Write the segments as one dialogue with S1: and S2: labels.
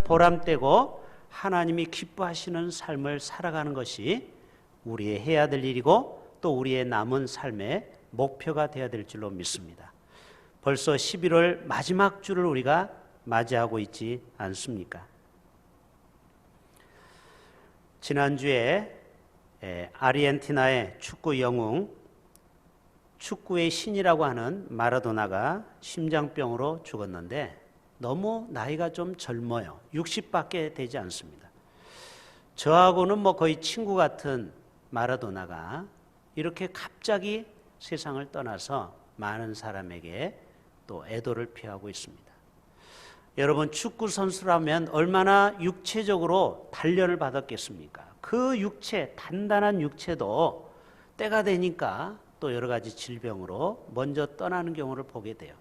S1: 보람되고 하나님이 기뻐하시는 삶을 살아가는 것이 우리의 해야 될 일이고 또 우리의 남은 삶의 목표가 되어야 될 줄로 믿습니다. 벌써 11월 마지막 주를 우리가 맞이하고 있지 않습니까? 지난주에 아르헨티나의 축구 영웅, 축구의 신이라고 하는 마라도나가 심장병으로 죽었는데 너무 나이가 좀 젊어요. 60밖에 되지 않습니다. 저하고는 뭐 거의 친구 같은 마라도나가 이렇게 갑자기 세상을 떠나서 많은 사람에게 또 애도를 표하고 있습니다. 여러분, 축구 선수라면 얼마나 육체적으로 단련을 받았겠습니까? 그 육체, 단단한 육체도 때가 되니까 또 여러 가지 질병으로 먼저 떠나는 경우를 보게 돼요.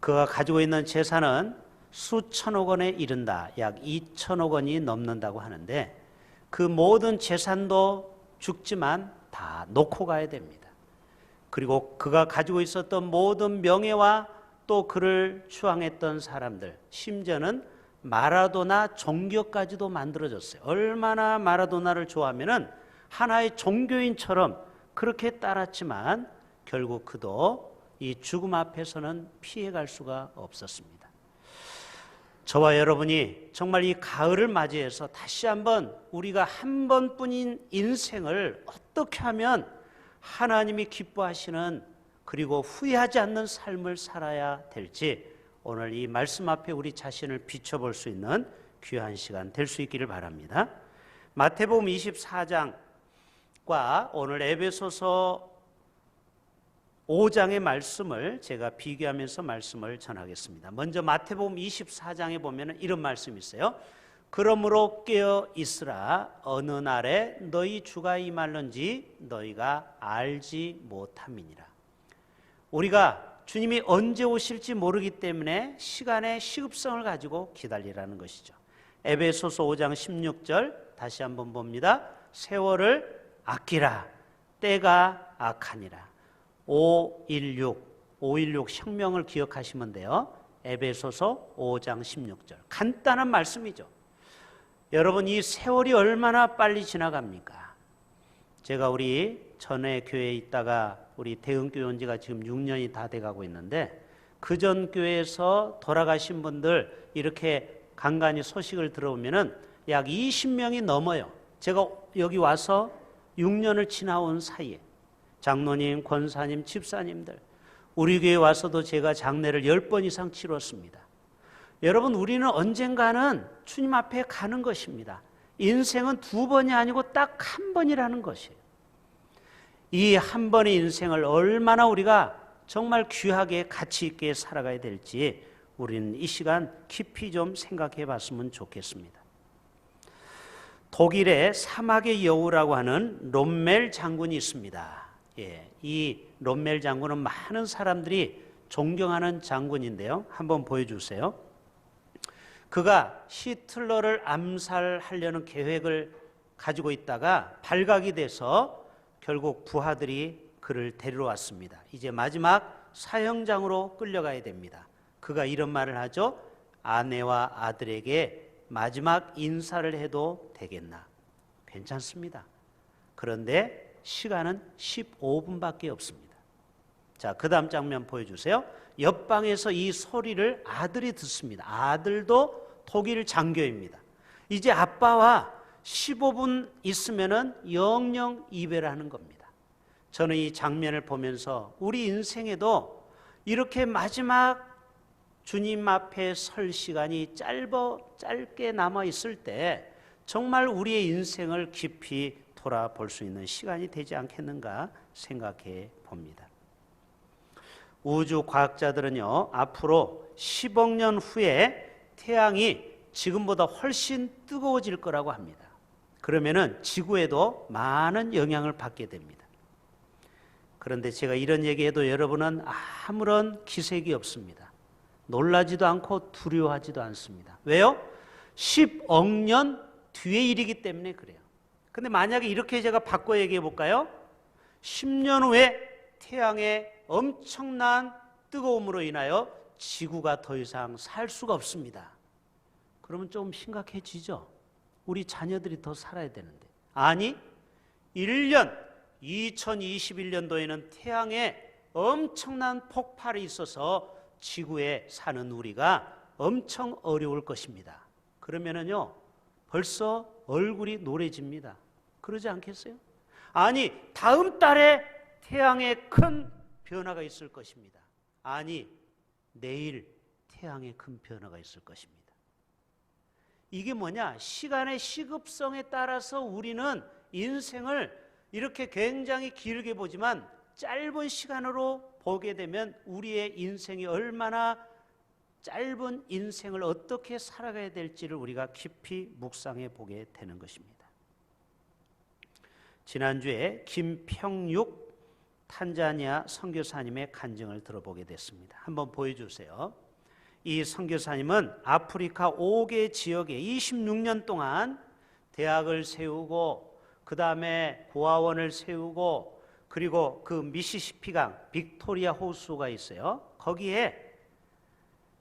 S1: 그가 가지고 있는 재산은 수천억 원에 이른다. 약 2천억 원이 넘는다고 하는데 그 모든 재산도 죽지만 다 놓고 가야 됩니다. 그리고 그가 가지고 있었던 모든 명예와 또 그를 추앙했던 사람들, 심지어는 마라도나 종교까지도 만들어졌어요. 얼마나 마라도나를 좋아하면은 하나의 종교인처럼 그렇게 따랐지만 결국 그도 이 죽음 앞에서는 피해갈 수가 없었습니다. 저와 여러분이 정말 이 가을을 맞이해서 다시 한번 우리가 한 번뿐인 인생을 어떻게 하면 하나님이 기뻐하시는 그리고 후회하지 않는 삶을 살아야 될지 오늘 이 말씀 앞에 우리 자신을 비춰볼 수 있는 귀한 시간 될 수 있기를 바랍니다. 마태복음 24장과 오늘 에베소서 5장의 말씀을 제가 비교하면서 말씀을 전하겠습니다. 먼저 마태복음 24장에 보면 이런 말씀이 있어요. 그러므로 깨어 있으라. 어느 날에 너희 주가 임할는지 너희가 알지 못함이니라. 우리가 주님이 언제 오실지 모르기 때문에 시간의 시급성을 가지고 기다리라는 것이죠. 에베소서 5장 16절 다시 한번 봅니다. 세월을 아끼라. 때가 악하니라. 516 성명을 기억하시면 돼요. 에베소서 5장 16절. 간단한 말씀이죠. 여러분, 이 세월이 얼마나 빨리 지나갑니까? 제가 우리 전에 교회에 있다가 우리 대흥교회 온 지가 지금 6년이 다 돼가고 있는데 그 전 교회에서 돌아가신 분들 이렇게 간간히 소식을 들어오면은 약 20명이 넘어요. 제가 여기 와서 6년을 지나온 사이에 장로님, 권사님, 집사님들 우리 교회 와서도 제가 장례를 10번 이상 치렀습니다. 여러분, 우리는 언젠가는 주님 앞에 가는 것입니다. 인생은 2번이 아니고 딱 1번이라는 것이에요. 이 한 번의 인생을 얼마나 우리가 정말 귀하게 가치 있게 살아가야 될지 우리는 이 시간 깊이 좀 생각해 봤으면 좋겠습니다. 독일의 사막의 여우라고 하는 롬멜 장군이 있습니다. 이 롬멜 장군은 많은 사람들이 존경하는 장군인데요. 한번 보여주세요. 그가 히틀러를 암살하려는 계획을 가지고 있다가 발각이 돼서 결국 부하들이 그를 데리러 왔습니다. 이제 마지막 사형장으로 끌려가야 됩니다. 그가 이런 말을 하죠. 아내와 아들에게 마지막 인사를 해도 되겠나? 괜찮습니다. 그런데 시간은 15분밖에 없습니다. 자, 그 다음 장면 보여주세요. 옆방에서 이 소리를 아들이 듣습니다. 아들도 독일 장교입니다. 이제 아빠와 15분 있으면은 영영 이별하는 겁니다. 저는 이 장면을 보면서 우리 인생에도 이렇게 마지막 주님 앞에 설 시간이 짧게 남아 있을 때 정말 우리의 인생을 깊이 돌아볼 수 있는 시간이 되지 않겠는가 생각해 봅니다. 우주 과학자들은요, 앞으로 10억 년 후에 태양이 지금보다 훨씬 뜨거워질 거라고 합니다. 그러면은 지구에도 많은 영향을 받게 됩니다. 그런데 제가 이런 얘기해도 여러분은 아무런 기색이 없습니다. 놀라지도 않고 두려워하지도 않습니다. 왜요? 10억 년 뒤의 일이기 때문에 그래요. 근데 만약에 이렇게 제가 바꿔 얘기해 볼까요? 10년 후에 태양의 엄청난 뜨거움으로 인하여 지구가 더 이상 살 수가 없습니다. 그러면 좀 심각해지죠. 우리 자녀들이 더 살아야 되는데. 아니, 2021년도에는 태양에 엄청난 폭발이 있어서 지구에 사는 우리가 엄청 어려울 것입니다. 그러면은요, 벌써 얼굴이 노래집니다. 그러지 않겠어요? 아니, 다음 달에 태양에 큰 변화가 있을 것입니다. 아니, 내일 태양에 큰 변화가 있을 것입니다. 이게 뭐냐? 시간의 시급성에 따라서 우리는 인생을 이렇게 굉장히 길게 보지만 짧은 시간으로 보게 되면 우리의 인생이 얼마나 짧은 인생을 어떻게 살아가야 될지를 우리가 깊이 묵상해 보게 되는 것입니다. 지난주에 김평육 탄자니아 선교사님의 간증을 들어보게 됐습니다. 한번 보여주세요. 이 선교사님은 아프리카 5개 지역에 26년 동안 대학을 세우고 그 다음에 고아원을 세우고 그리고 그 미시시피강 빅토리아 호수가 있어요. 거기에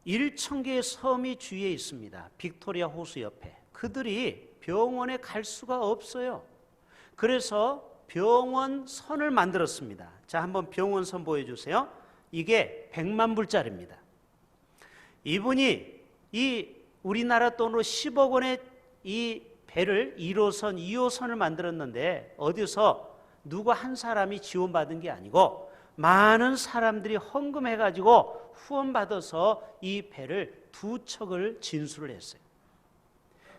S1: 1,000개의 섬이 주위에 있습니다. 빅토리아 호수 옆에. 그들이 병원에 갈 수가 없어요. 그래서 병원선을 만들었습니다. 자, 한번 병원선 보여주세요. 이게 100만 불짜리입니다. 이분이 이 우리나라 돈으로 10억 원의 이 배를 1호선, 2호선을 만들었는데 어디서 누구 한 사람이 지원받은 게 아니고 많은 사람들이 헌금해가지고 후원받아서 이 배를 2척을 진수를 했어요.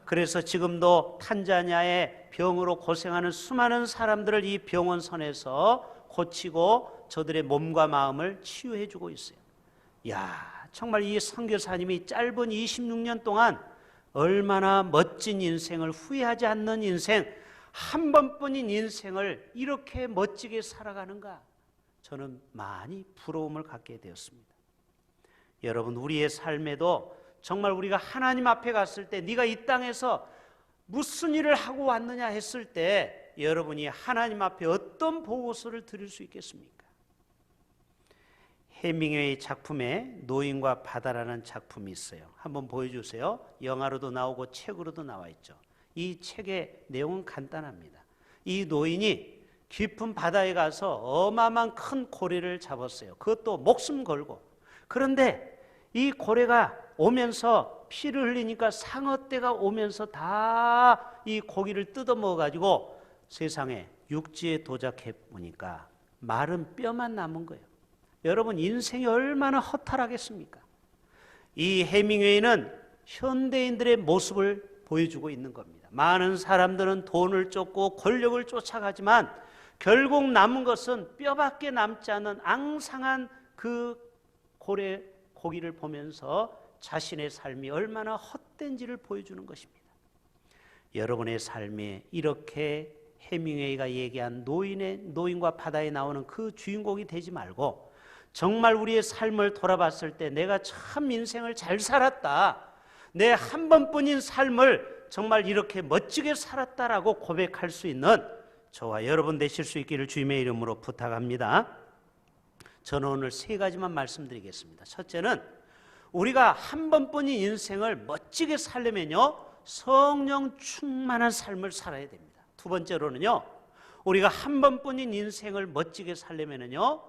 S1: 그래서 지금도 탄자니아의 병으로 고생하는 수많은 사람들을 이 병원선에서 고치고 저들의 몸과 마음을 치유해주고 있어요. 야, 정말 이 선교사님이 짧은 26년 동안 얼마나 멋진 인생을, 후회하지 않는 인생, 한 번뿐인 인생을 이렇게 멋지게 살아가는가? 저는 많이 부러움을 갖게 되었습니다. 여러분, 우리의 삶에도 정말 우리가 하나님 앞에 갔을 때 네가 이 땅에서 무슨 일을 하고 왔느냐 했을 때 여러분이 하나님 앞에 어떤 보고서를 드릴 수 있겠습니까? 해밍웨이 작품에 노인과 바다라는 작품이 있어요. 한번 보여주세요. 영화로도 나오고 책으로도 나와 있죠. 이 책의 내용은 간단합니다. 이 노인이 깊은 바다에 가서 어마어마한 큰 고래를 잡았어요. 그것도 목숨 걸고. 그런데 이 고래가 오면서 피를 흘리니까 상어떼가 오면서 다 이 고기를 뜯어먹어 가지고 세상에 육지에 도착해 보니까 마른 뼈만 남은 거예요. 여러분, 인생이 얼마나 허탈하겠습니까? 이 해밍웨이는 현대인들의 모습을 보여주고 있는 겁니다. 많은 사람들은 돈을 쫓고 권력을 쫓아가지만 결국 남은 것은 뼈밖에 남지 않은 앙상한 그 고기를 보면서 자신의 삶이 얼마나 헛된지를 보여주는 것입니다. 여러분의 삶에 이렇게 해밍웨이가 얘기한 노인과 바다에 나오는 그 주인공이 되지 말고 정말 우리의 삶을 돌아봤을 때 내가 참 인생을 잘 살았다, 내 한 번뿐인 삶을 정말 이렇게 멋지게 살았다라고 고백할 수 있는 저와 여러분 되실 수 있기를 주님의 이름으로 부탁합니다. 저는 오늘 3가지만 말씀드리겠습니다. 첫째는 우리가 한 번뿐인 인생을 멋지게 살려면요, 성령 충만한 삶을 살아야 됩니다. 두 번째로는요, 우리가 한 번뿐인 인생을 멋지게 살려면요,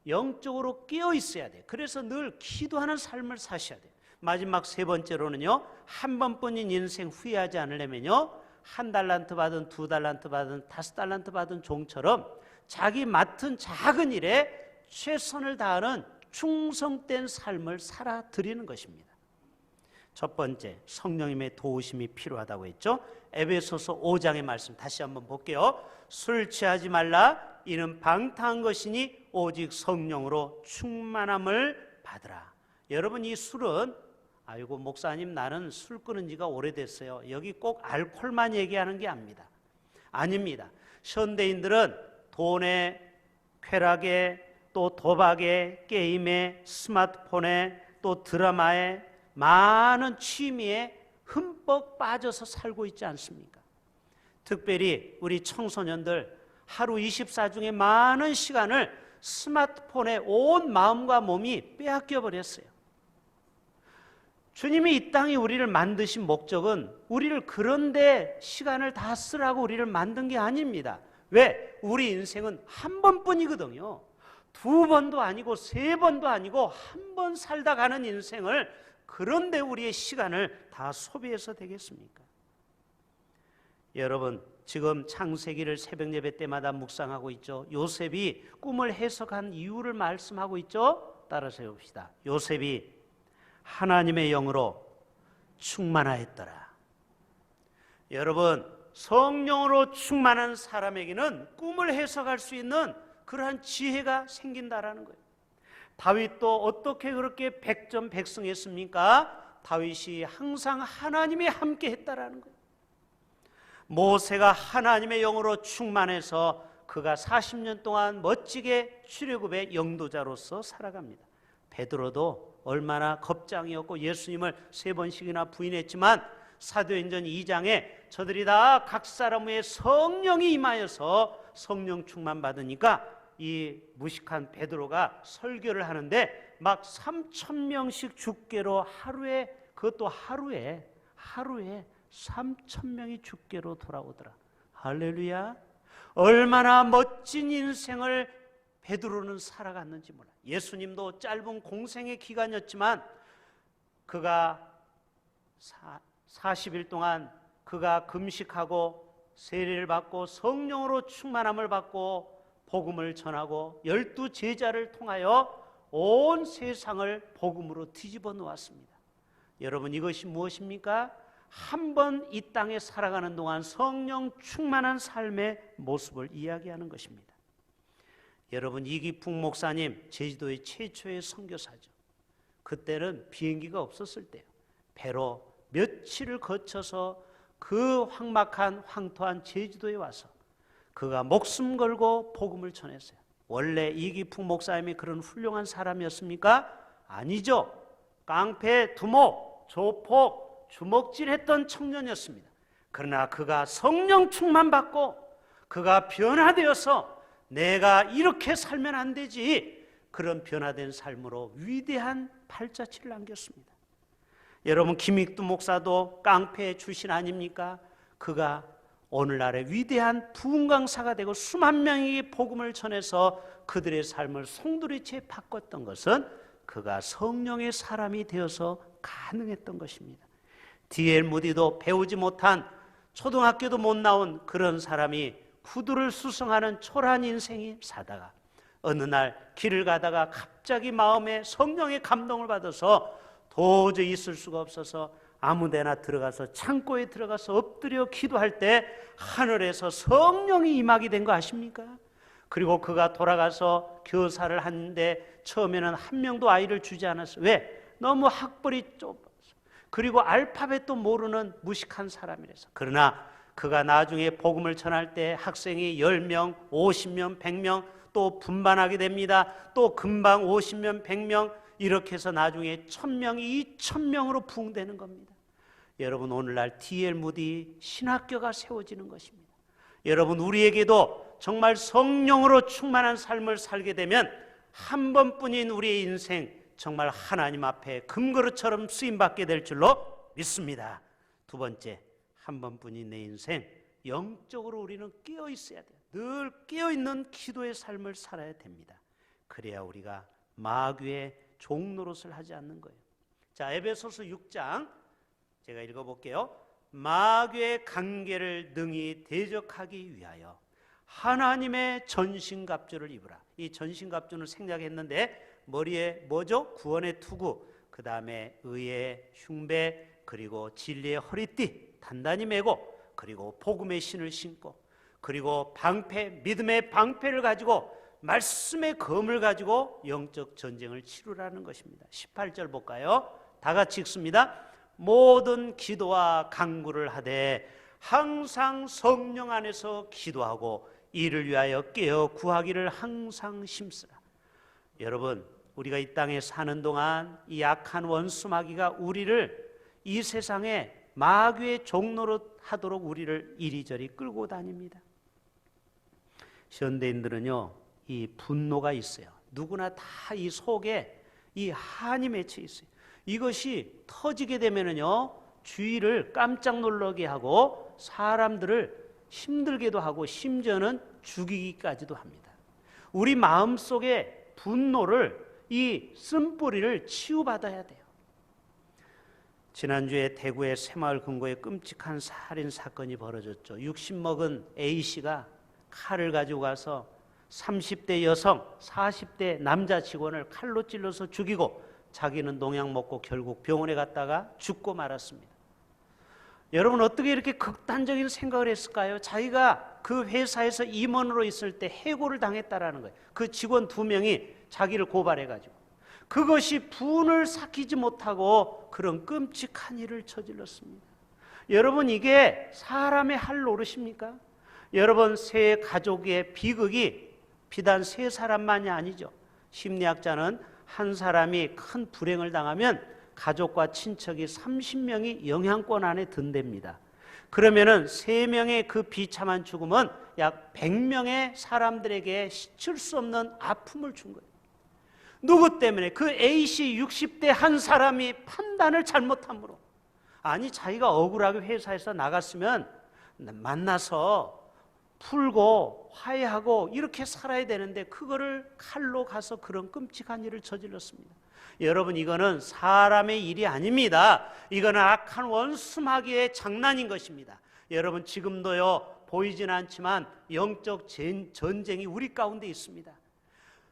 S1: 영적으로 깨어 있어야 돼요. 그래서 늘 기도하는 삶을 사셔야 돼요. 마지막 3번째로는요, 한 번뿐인 인생 후회하지 않으려면요, 1달란트 받은 2달란트 받은 5달란트 받은 종처럼 자기 맡은 작은 일에 최선을 다하는 충성된 삶을 살아드리는 것입니다. 첫 번째, 성령님의 도우심이 필요하다고 했죠. 에베소서 5장의 말씀 다시 한번 볼게요. 술 취하지 말라, 이는 방탕한 것이니 오직 성령으로 충만함을 받으라. 여러분, 이 술은 아이고 목사님 나는 술 끊은 지가 오래됐어요. 여기 꼭 알코올만 얘기하는 게 아닙니다. 현대인들은 돈에, 쾌락에, 또 도박에, 게임에, 스마트폰에, 또 드라마에, 많은 취미에 흠뻑 빠져서 살고 있지 않습니까? 특별히 우리 청소년들 하루 24 중에 많은 시간을 스마트폰에 온 마음과 몸이 빼앗겨 버렸어요. 주님이 이 땅에 우리를 만드신 목적은 우리를 그런데 시간을 다 쓰라고 우리를 만든 게 아닙니다. 왜? 우리 인생은 한 번뿐이거든요. 두 번도 아니고 세 번도 아니고 한 번 살다 가는 인생을 그런데 우리의 시간을 다 소비해서 되겠습니까? 여러분, 지금 창세기를 새벽 예배 때마다 묵상하고 있죠. 요셉이 꿈을 해석한 이유를 말씀하고 있죠. 따라서 해봅시다. 요셉이 하나님의 영으로 충만하였더라. 여러분, 성령으로 충만한 사람에게는 꿈을 해석할 수 있는 그러한 지혜가 생긴다라는 거예요. 다윗도 어떻게 그렇게 백전백승했습니까? 다윗이 항상 하나님이 함께 했다라는 거예요. 모세가 하나님의 영으로 충만해서 그가 40년 동안 멋지게 출애굽의 영도자로서 살아갑니다. 베드로도 얼마나 겁장이었고 예수님을 3번씩이나 부인했지만 사도행전 2장에 저들이 다 각 사람 위에 성령이 임하여서 성령 충만 받으니까 이 무식한 베드로가 설교를 하는데 막 3,000명씩 죽게로 하루에, 그것도 하루에 3,000명이 죽게로 돌아오더라. 할렐루야. 얼마나 멋진 인생을 베드로는 살아갔는지 몰라. 예수님도 짧은 공생의 기간이었지만 그가 40일 동안 그가 금식하고 세례를 받고 성령으로 충만함을 받고 복음을 전하고 12 제자를 통하여 온 세상을 복음으로 뒤집어 놓았습니다. 여러분, 이것이 무엇입니까? 한 번 이 땅에 살아가는 동안 성령 충만한 삶의 모습을 이야기하는 것입니다. 여러분, 이기풍 목사님 제주도의 최초의 선교사죠. 그때는 비행기가 없었을 때요. 배로 며칠을 거쳐서 그 황막한 황토한 제주도에 와서 그가 목숨 걸고 복음을 전했어요. 원래 이기풍 목사님이 그런 훌륭한 사람이었습니까? 아니죠. 깡패, 두목, 조폭, 주먹질했던 청년이었습니다. 그러나 그가 성령 충만 받고 그가 변화되어서 내가 이렇게 살면 안 되지, 그런 변화된 삶으로 위대한 발자취를 남겼습니다. 여러분, 김익두 목사도 깡패 출신 아닙니까? 그가 오늘날의 위대한 부흥강사가 되고 수만 명이 복음을 전해서 그들의 삶을 송두리째 바꿨던 것은 그가 성령의 사람이 되어서 가능했던 것입니다. D.L. 무디도 배우지 못한, 초등학교도 못 나온 그런 사람이 구두를 수성하는 초라한 인생이 사다가 어느 날 길을 가다가 갑자기 마음에 성령의 감동을 받아서 도저히 있을 수가 없어서 아무데나 들어가서 창고에 들어가서 엎드려 기도할 때 하늘에서 성령이 임하게 된 거 아십니까? 그리고 그가 돌아가서 교사를 하는데 처음에는 한 명도 아이를 주지 않았어요. 왜? 너무 학벌이 좁아서, 그리고 알파벳도 모르는 무식한 사람이라서. 그러나 그가 나중에 복음을 전할 때 학생이 10명, 50명, 100명 또 분반하게 됩니다. 또 금방 50명, 100명, 이렇게 해서 나중에 1000명이 2000명으로 부흥되는 겁니다. 여러분, 오늘날 D.L. 무디 신학교가 세워지는 것입니다. 여러분, 우리에게도 정말 성령으로 충만한 삶을 살게 되면 한 번뿐인 우리의 인생 정말 하나님 앞에 금그릇처럼 쓰임받게 될 줄로 믿습니다. 두 번째, 한 번뿐인 내 인생, 영적으로 우리는 깨어 있어야 돼요. 늘 깨어 있는 기도의 삶을 살아야 됩니다. 그래야 우리가 마귀의 종노릇을 하지 않는 거예요. 자, 에베소서 6장 제가 읽어볼게요. 마귀의 관계를 능히 대적하기 위하여 하나님의 전신갑주를 입으라. 이 전신갑주는 생략했는데 머리에 뭐죠? 구원의 투구, 그 다음에 의의 흉배, 그리고 진리의 허리띠 단단히 메고, 그리고 복음의 신을 신고, 그리고 방패, 믿음의 방패를 가지고 말씀의 검을 가지고 영적 전쟁을 치르라는 것입니다. 18절 볼까요? 다 같이 읽습니다. 모든 기도와 간구를 하되 항상 성령 안에서 기도하고 이를 위하여 깨어 구하기를 항상 힘쓰라. 여러분, 우리가 이 땅에 사는 동안 이 악한 원수 마귀가 우리를 이 세상에 마귀의 종노릇 하도록 우리를 이리저리 끌고 다닙니다. 현대인들은요, 이 분노가 있어요. 누구나 다 이 속에 이 한이 맺혀 있어요. 이것이 터지게 되면은요, 주위를 깜짝 놀라게 하고 사람들을 힘들게도 하고 심지어는 죽이기까지도 합니다. 우리 마음속에 분노를, 이 쓴뿌리를 치유받아야 돼요. 지난주에 대구의 새마을 금고에 끔찍한 살인 사건이 벌어졌죠. 60 먹은 A씨가 칼을 가지고 가서 30대 여성, 40대 남자 직원을 칼로 찔러서 죽이고 자기는 농약 먹고 결국 병원에 갔다가 죽고 말았습니다. 여러분, 어떻게 이렇게 극단적인 생각을 했을까요? 자기가 그 회사에서 임원으로 있을 때 해고를 당했다라는 거예요. 그 직원 2명이 자기를 고발해가지고 그것이 분을 삭히지 못하고 그런 끔찍한 일을 저질렀습니다. 여러분, 이게 사람의 할 노릇입니까? 여러분, 세 가족의 비극이 비단 세 사람만이 아니죠. 심리학자는 한 사람이 큰 불행을 당하면 가족과 친척이 30명이 영향권 안에 든답니다. 그러면은 3명의 그 비참한 죽음은 약 100명의 사람들에게 씻을 수 없는 아픔을 준 거예요. 누구 때문에? 그 A씨 60대 한 사람이 판단을 잘못함으로. 아니, 자기가 억울하게 회사에서 나갔으면 만나서 풀고 화해하고 이렇게 살아야 되는데 그거를 칼로 가서 그런 끔찍한 일을 저질렀습니다. 여러분, 이거는 사람의 일이 아닙니다. 이거는 악한 원수 마귀의 장난인 것입니다. 여러분, 지금도요, 보이진 않지만 영적 전쟁이 우리 가운데 있습니다.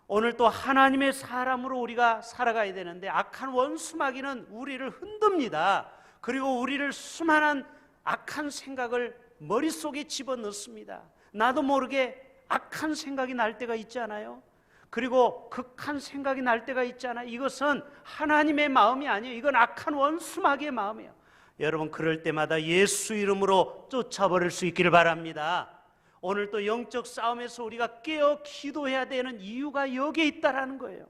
S1: 오늘 또 하나님의 사람으로 우리가 살아가야 되는데 악한 원수 마귀는 우리를 흔듭니다. 그리고 우리를 수많은 악한 생각을 머릿속에 집어넣습니다. 나도 모르게 악한 생각이 날 때가 있지 않아요? 그리고 극한 생각이 날 때가 있잖아요. 이것은 하나님의 마음이 아니에요. 이건 악한 원수 마귀의 마음이에요. 여러분, 그럴 때마다 예수 이름으로 쫓아버릴 수 있기를 바랍니다. 오늘 또 영적 싸움에서 우리가 깨어 기도해야 되는 이유가 여기에 있다라는 거예요.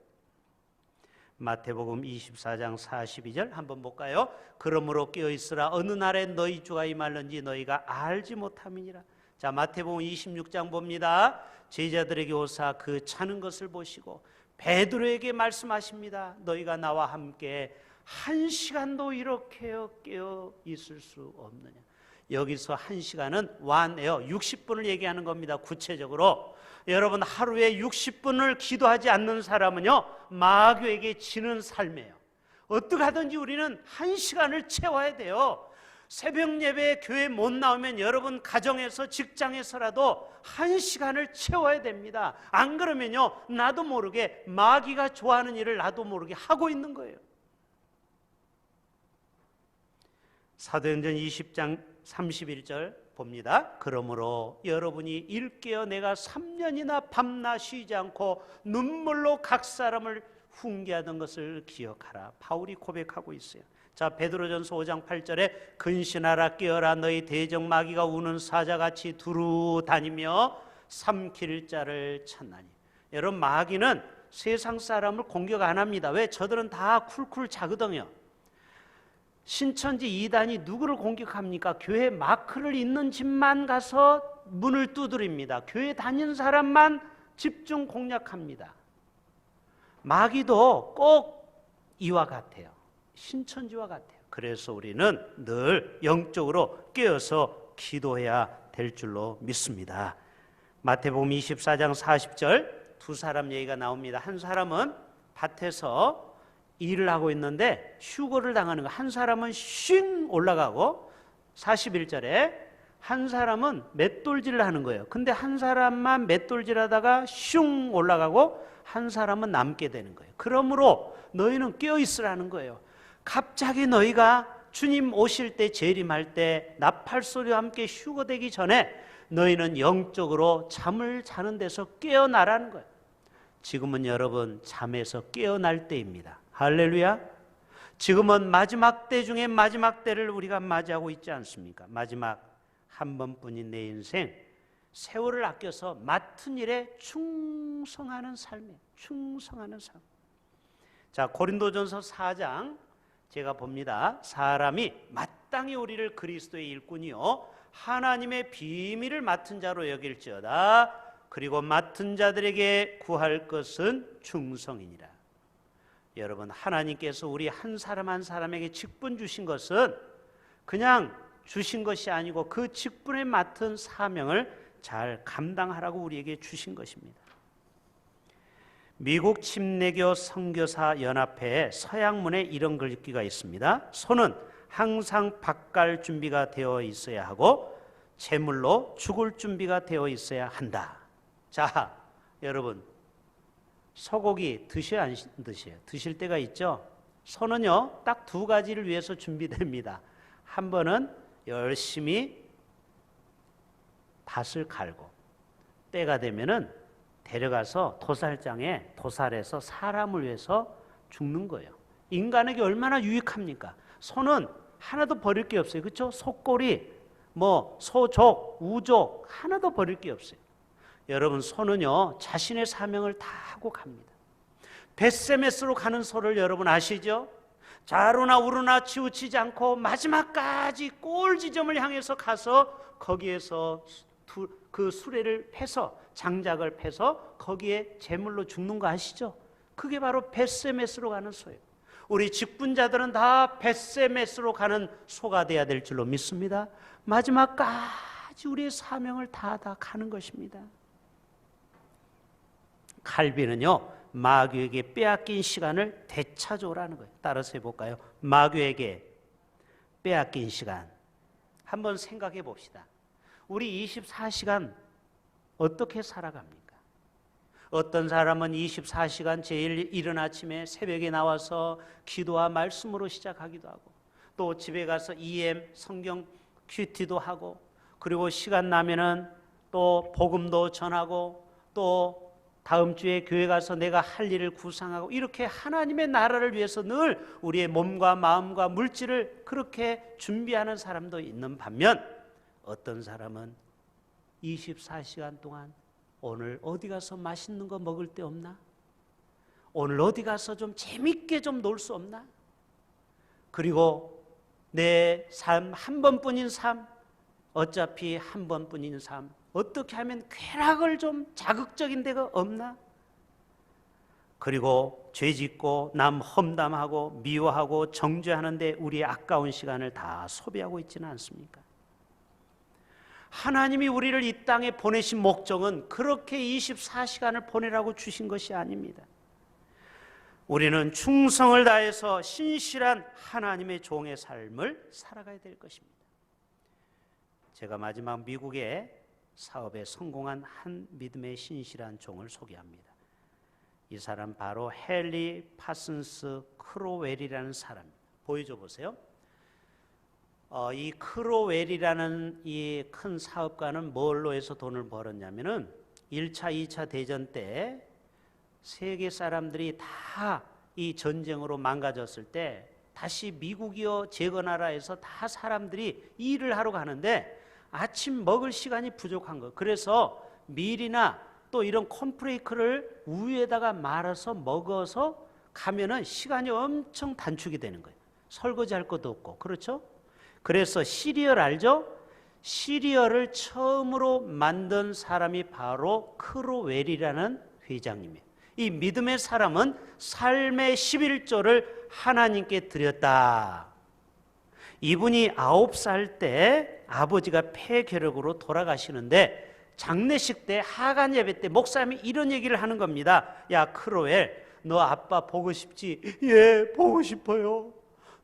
S1: 마태복음 24장 42절 한번 볼까요? 그러므로 깨어있으라. 어느 날에 너희 주가 임할는지 너희가 알지 못함이니라. 자, 마태복음 26장 봅니다. 제자들에게 오사 그 차는 것을 보시고 베드로에게 말씀하십니다. 너희가 나와 함께 1시간도 이렇게 깨어 있을 수 없느냐. 여기서 1시간은 1에어 60분을 얘기하는 겁니다. 구체적으로 여러분, 하루에 60분을 기도하지 않는 사람은요, 마귀에게 지는 삶이에요. 어떻게 하든지 우리는 1시간을 채워야 돼요. 새벽 예배에 교회 못 나오면 여러분 가정에서 직장에서라도 1시간을 채워야 됩니다. 안 그러면요, 나도 모르게 마귀가 좋아하는 일을 나도 모르게 하고 있는 거예요. 사도행전 20장 31절 봅니다. 그러므로 여러분이 일깨어 내가 3년이나 밤낮 쉬지 않고 눈물로 각 사람을 훈계하던 것을 기억하라. 바울이 고백하고 있어요. 자, 베드로전서 5장 8절에 근신하라 깨어라 너희 대적 마귀가 우는 사자같이 두루 다니며 삼킬 자를 찾나니. 여러분, 마귀는 세상 사람을 공격 안 합니다. 왜? 저들은 다 쿨쿨 자거든요. 신천지 이단이 누구를 공격합니까? 교회 마크를 있는 집만 가서 문을 두드립니다. 교회 다니는 사람만 집중 공략합니다. 마귀도 꼭 이와 같아요. 신천지와 같아요. 그래서 우리는 늘 영적으로 깨어서 기도해야 될 줄로 믿습니다. 마태복음 24장 40절 두 사람 얘기가 나옵니다. 한 사람은 밭에서 일을 하고 있는데 휴거를 당하는 거. 한 사람은 쉥 올라가고 41절에 한 사람은 맷돌질을 하는 거예요. 근데 한 사람만 맷돌질하다가 슝 올라가고 한 사람은 남게 되는 거예요. 그러므로 너희는 깨어 있으라는 거예요. 갑자기 너희가 주님 오실 때 재림할 때 나팔 소리와 함께 휴거되기 전에 너희는 영적으로 잠을 자는 데서 깨어나라는 거예요. 지금은 여러분 잠에서 깨어날 때입니다. 할렐루야. 지금은 마지막 때 중에 마지막 때를 우리가 맞이하고 있지 않습니까? 마지막 한 번뿐인 내 인생, 세월을 아껴서 맡은 일에 충성하는 삶이에요. 충성하는 삶. 자, 고린도전서 4장 제가 봅니다. 사람이 마땅히 우리를 그리스도의 일꾼이요 하나님의 비밀을 맡은 자로 여길지어다. 그리고 맡은 자들에게 구할 것은 충성이니라. 여러분, 하나님께서 우리 한 사람 한 사람에게 직분 주신 것은 그냥 주신 것이 아니고 그 직분에 맡은 사명을 잘 감당하라고 우리에게 주신 것입니다. 미국 침례교 선교사 연합회의 서양문에 이런 글귀가 있습니다. 손은 항상 밭갈 준비가 되어 있어야 하고 제물로 죽을 준비가 되어 있어야 한다. 자, 여러분, 소고기 드셔야 안 드셔요? 드실 때가 있죠? 손은요, 딱 두 가지를 위해서 준비됩니다. 한 번은 열심히 밭을 갈고, 때가 되면은 데려가서 도살장에 도살해서 사람을 위해서 죽는 거예요. 인간에게 얼마나 유익합니까? 소는 하나도 버릴 게 없어요. 그렇죠? 소꼬리, 소족, 우족 하나도 버릴 게 없어요. 여러분, 소는요 자신의 사명을 다 하고 갑니다. 벳세메스로 가는 소를 여러분 아시죠? 좌로나 우로나 치우치지 않고 마지막까지 골 지점을 향해서 가서 거기에서 그 수레를 패서 장작을 패서 거기에 제물로 죽는 거 아시죠? 그게 바로 벳세메스로 가는 소예요. 우리 직분자들은 다 벳세메스로 가는 소가 돼야 될 줄로 믿습니다. 마지막까지 우리의 사명을 다 가는 것입니다. 칼빈은요 마귀에게 빼앗긴 시간을 되찾아오라는 거예요. 따라서 해볼까요? 마귀에게 빼앗긴 시간. 한번 생각해 봅시다. 우리 24시간 어떻게 살아갑니까? 어떤 사람은 24시간 제일 이른 아침에 새벽에 나와서 기도와 말씀으로 시작하기도 하고, 또 집에 가서 EM 성경 큐티도 하고, 그리고 시간 나면은 또 복음도 전하고, 또 다음 주에 교회 가서 내가 할 일을 구상하고, 이렇게 하나님의 나라를 위해서 늘 우리의 몸과 마음과 물질을 그렇게 준비하는 사람도 있는 반면, 어떤 사람은 24시간 동안 오늘 어디 가서 맛있는 거 먹을 데 없나? 오늘 어디 가서 좀 재밌게 좀 놀 수 없나? 그리고 내 삶, 한 번뿐인 삶, 어차피 한 번뿐인 삶, 어떻게 하면 쾌락을 좀 자극적인 데가 없나? 그리고 죄짓고 남 험담하고 미워하고 정죄하는데 우리의 아까운 시간을 다 소비하고 있지는 않습니까? 하나님이 우리를 이 땅에 보내신 목적은 그렇게 24시간을 보내라고 주신 것이 아닙니다. 우리는 충성을 다해서 신실한 하나님의 종의 삶을 살아가야 될 것입니다. 제가 마지막 미국의 사업에 성공한 한 믿음의 신실한 종을 소개합니다. 이 사람 바로 헨리 파슨스 크로웰이라는 사람입니다. 보여줘 보세요. 이 크로웰이라는 이 큰 사업가는 뭘로 해서 돈을 벌었냐면은 1차, 2차 대전 때 세계 사람들이 다 이 전쟁으로 망가졌을 때 다시 미국이요 재건하라 해서 다 사람들이 일을 하러 가는데 아침 먹을 시간이 부족한 거. 그래서 밀이나 또 이런 콘프레이크를 우유에다가 말아서 먹어서 가면은 시간이 엄청 단축이 되는 거예요. 설거지할 것도 없고. 그렇죠? 그래서 시리얼 알죠? 시리얼을 처음으로 만든 사람이 바로 크로웰이라는 회장님이에요. 이 믿음의 사람은 삶의 11조를 하나님께 드렸다. 이분이 9살 때 아버지가 폐결핵으로 돌아가시는데 장례식 때 하간 예배 때 목사님이 이런 얘기를 하는 겁니다. 야 크로웰, 너 아빠 보고 싶지? 예, 보고 싶어요.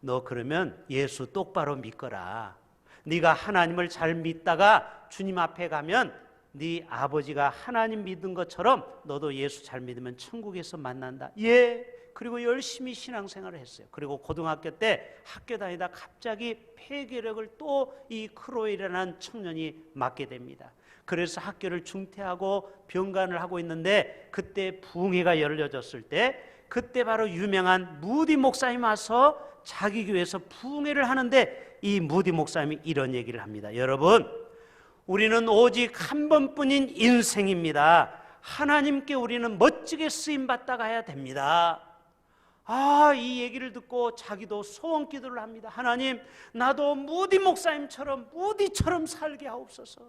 S1: 너 그러면 예수 똑바로 믿거라. 네가 하나님을 잘 믿다가 주님 앞에 가면 네 아버지가 하나님 믿은 것처럼 너도 예수 잘 믿으면 천국에서 만난다. 예. 그리고 열심히 신앙생활을 했어요. 그리고 고등학교 때 학교 다니다 갑자기 폐결핵을 또 이 크로웰이라는 청년이 맞게 됩니다. 그래서 학교를 중퇴하고 병간을 하고 있는데 그때 부흥회가 열려졌을 때 그때 바로 유명한 무디 목사님 와서 자기 교회에서 부흥회를 하는데 이 무디 목사님이 이런 얘기를 합니다. 여러분, 우리는 오직 한 번뿐인 인생입니다. 하나님께 우리는 멋지게 쓰임받다 가야 됩니다. 이 얘기를 듣고 자기도 소원 기도를 합니다. 하나님, 나도 무디 목사님처럼 무디처럼 살게 하옵소서.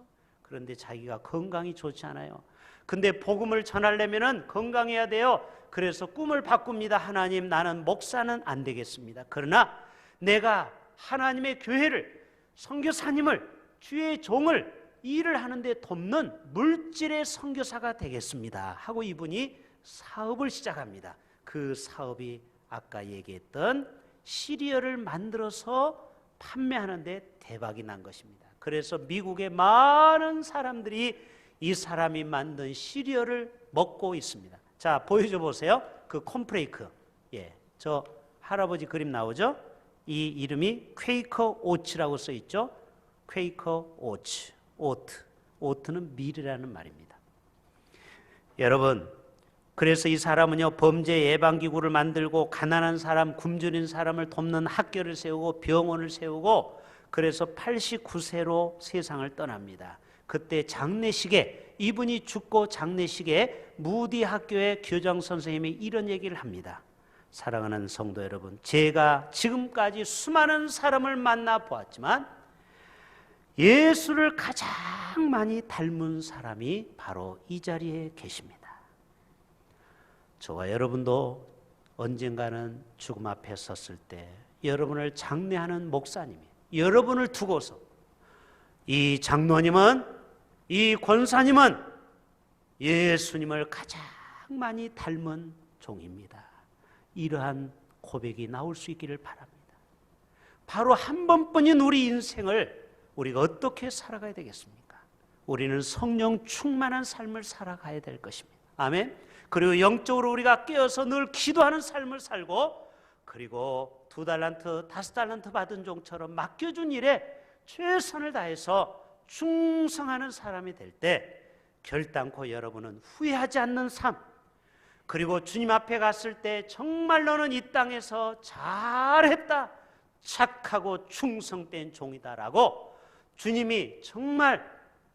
S1: 그런데 자기가 건강이 좋지 않아요. 근데 복음을 전하려면은 건강해야 돼요. 그래서 꿈을 바꿉니다. 하나님, 나는 목사는 안 되겠습니다. 그러나 내가 하나님의 교회를, 선교사님을, 주의 종을 일을 하는데 돕는 물질의 선교사가 되겠습니다 하고 이분이 사업을 시작합니다. 그 사업이 아까 얘기했던 시리얼을 만들어서 판매하는데 대박이 난 것입니다. 그래서 미국의 많은 사람들이 이 사람이 만든 시리얼을 먹고 있습니다. 자, 보여줘 보세요. 그 콘프레이크. 예, 저 할아버지 그림 나오죠? 이 이름이 퀘이커 오츠라고 써 있죠? 퀘이커 오츠, 오트. 오트는 밀이라는 말입니다. 여러분, 그래서 이 사람은요, 범죄 예방기구를 만들고 가난한 사람, 굶주린 사람을 돕는 학교를 세우고 병원을 세우고, 그래서 89세로 세상을 떠납니다. 그때 장례식에, 이분이 죽고 장례식에 무디 학교의 교장 선생님이 이런 얘기를 합니다. 사랑하는 성도 여러분, 제가 지금까지 수많은 사람을 만나 보았지만 예수를 가장 많이 닮은 사람이 바로 이 자리에 계십니다. 저와 여러분도 언젠가는 죽음 앞에 섰을 때 여러분을 장례하는 목사님이 여러분을 두고서 이 장로님은, 이 권사님은 예수님을 가장 많이 닮은 종입니다. 이러한 고백이 나올 수 있기를 바랍니다. 바로 한 번뿐인 우리 인생을 우리가 어떻게 살아가야 되겠습니까? 우리는 성령 충만한 삶을 살아가야 될 것입니다. 아멘. 그리고 영적으로 우리가 깨어서 늘 기도하는 삶을 살고, 그리고 2달란트, 5달란트 받은 종처럼 맡겨준 일에 최선을 다해서 충성하는 사람이 될 때 결단코 여러분은 후회하지 않는 삶, 그리고 주님 앞에 갔을 때 정말 너는 이 땅에서 잘했다, 착하고 충성된 종이다라고 주님이 정말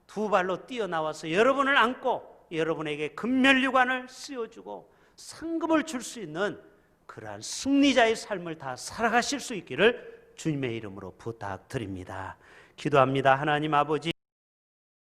S1: 두 발로 뛰어나와서 여러분을 안고 여러분에게 금면류관을 씌워주고 상급을 줄 수 있는 그러한 승리자의 삶을 다 살아가실 수 있기를 주님의 이름으로 부탁드립니다. 기도합니다. 하나님 아버지,